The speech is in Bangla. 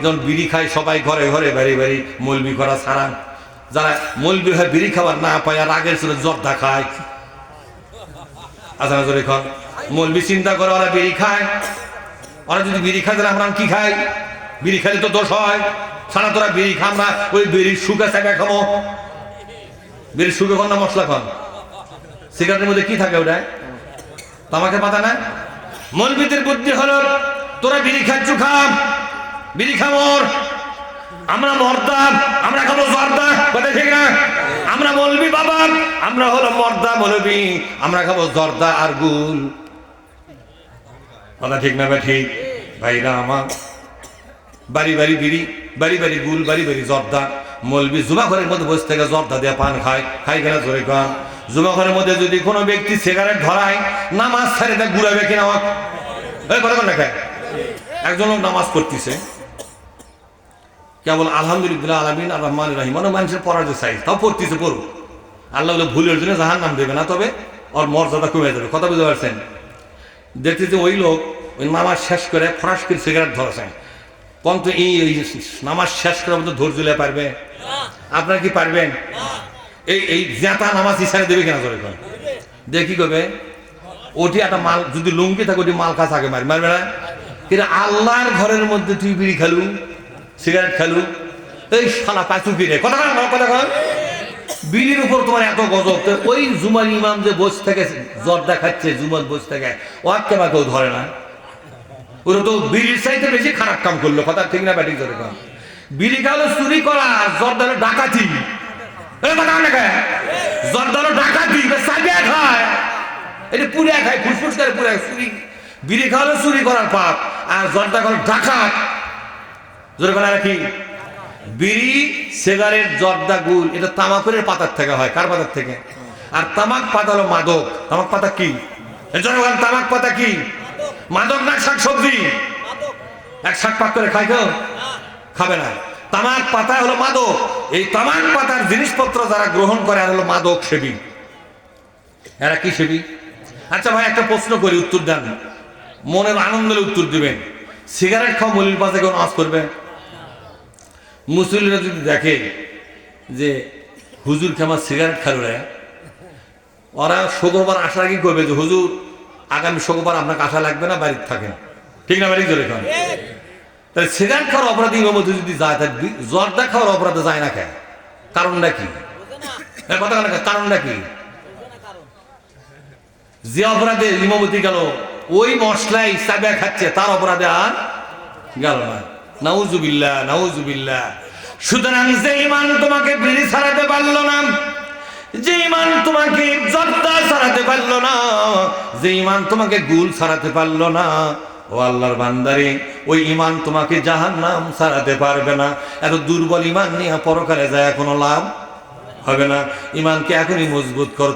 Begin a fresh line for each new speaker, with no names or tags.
যখন বিড়ি খায় সবাই ঘরে ঘরে বাড়ি বাড়ি মলবি করা ছাড়া, যারা মলবি হয় বিড়ি খাবার না পায় আর আগের ছিল জর্দা খায়। আচ্ছা জোরে খান, মলবি চিন্তা করে ওরা বিড়ি খায়, ওরা যদি বিড়ি খায় তাহলে আমরা কি খাই? বিড়ি খাইলে তো দোষ হয়, ছাড়া তোরা বিড়ি খাম না, ওই বিড়ির সুখে চাকা খাবো। বিড়ির সুখে খান না মশলা খান? সিগারেটের মধ্যে কি থাকে ওটা? তামাকের পাতা না? মলবিদের বুদ্ধি হলো তোরা বিড়ি খাচ্ছু খাম, বিড়ি খামর, আমরা মর্দা, আমরা খাবো জর্দা, কথা ঠিক না? আমরা মলবি বাবা, আমরা হলো মর্দা মলবি, আমরা খাবো জর্দা আর গুল, কথা ঠিক না? ঠিক ভাইরা আমার, বাড়ি বাড়ি বিড়ি, বাড়ি বাড়ি গুল, বাড়ি বাড়ি জর্দা। মলবি জুমা ঘরের মধ্যে বসে থেকে জর্দা দিয়ে পান খায়, খাই গেলে জোরে খান। জুমা ঘরের মধ্যে যদি কোনো ব্যক্তি সিগারেট ধরায়, নামাজ ছাড়ে তা ঘুরাবে কিনা? কথা না খায়। একজন লোক নামাজ পড়তেছে, কেবল আলহামদুলিল্লাহ আলামিন আর রহমান রহিম, মানে মানুষের পড়ার যে চাই তাও পড়তেছে, পড়ুক, আল্লাহ বলে ভুলের জন্য জাহান নাম দেবে না, তবে ওর মর্যাদা কমে যাবে। কথা বুঝতে পারছেন? দেখতেছে ওই লোক ওই নামাজ শেষ করে ফরাস করে সিগারেট ধরেছেন, কিন্তু এই নামাজ শেষ করে মতো ধৈর্য দিলে পারবে? আপনারা কি পারবেন? এই জেতা নামাজ ইশারা দেবে কিনা ধরে কোন দেখি কবে ওটি একটা মাল যদি লুঙ্গি থাকে ওটি মাল কাছে আগে মারবে না? কিন্তু আল্লাহর ঘরের মধ্যে তুই বিড়ি খালু, সিগারেট খালু, এই শালা পাঁচু কিনে কথা কন। বিড়ির উপর তোমার এত গজব, ওই জুমার ইমাম যে বসে থেকে জর্দা খাচ্ছে, জুমার বসে থেকে ওয়াক কেমা কেউ ধরে না? ওরা তো বিড়ির চাইতে বেশি খারাপ কাম করলো, কথা ঠিক না? ব্যাটিং করে কন বিড়ি খাওয়ালো চুরি করা, জর্দালো ডাকাতি, জর্দালো ডাকাতি, চাবিয়া খায়, এটা পুড়িয়া খায়, ফুসফুস করে পুড়ে চুরি। বিড়ি খাওয়ালো চুরি করার পাপ, আর জর্দা খাওয়ালো ডাকাত। জোরে বলা রাখি, বিড়ি, সিগারেট, জর্দা, গুল এটা তামাকের পাতার থেকে হয়। কার পাতার থেকে? আর তামাক পাতা হলো মাদক। তামাক পাতা কি? তামাক পাতা কি? মাদক না শাক সবজি? এক শাক পাক করে খাই কেউ? খাবে না। তামাক পাতা হলো মাদক। এই তামাক পাতার জিনিসপত্র যারা গ্রহণ করে আর হলো মাদক সেবী। এরা কি সেবী? আচ্ছা ভাই একটা প্রশ্ন করি, উত্তর দেন, মনের আনন্দের উত্তর দিবেন। সিগারেট খাওয়া মলির পাশে কেউ নামাজ করবে? মুসলিমরা যদি দেখে যে হুজুর খেমা সিগারেট খালো রে, ওরা শুক্রবার আসার আগে করবে যে হুজুর আগামী শুক্রবার আপনাকে আসা লাগবে না, বাড়িতে থাকেন, ঠিক না? বাড়ি চলে খান। তাহলে সিগারেট খাওয়ার অপরাধী মধ্যে যদি যায়, তাহলে জর্দা খাওয়ার অপরাধে যায় না কেন? কারণটা কি? কথা কারণটা কি? যে অপরাধে ইমামতি গেল ওই মশলাই চাবিয়া খাচ্ছে, তার অপরাধে আর গেল না। নাউজুবিল্লাহ, নাউজুবিল্লাহ। সুতরাং যে ইমান তোমাকে বিড়ি ছাড়াতে পারলো না, যে ইমান তোমাকে জর্দা ছাড়াতে পারলো না, যে ইমান তোমাকে গুল ছাড়াতে পারলো না, ও আল্লাহর বান্দারে, ওই ইমান তোমাকে জাহান্নাম ছাড়াতে পারবে না। এত দুর্বল ইমান নিয়ে পরকালে যায় কোনো লাভ হবে না। ইমানকে এখনই মজবুত করতে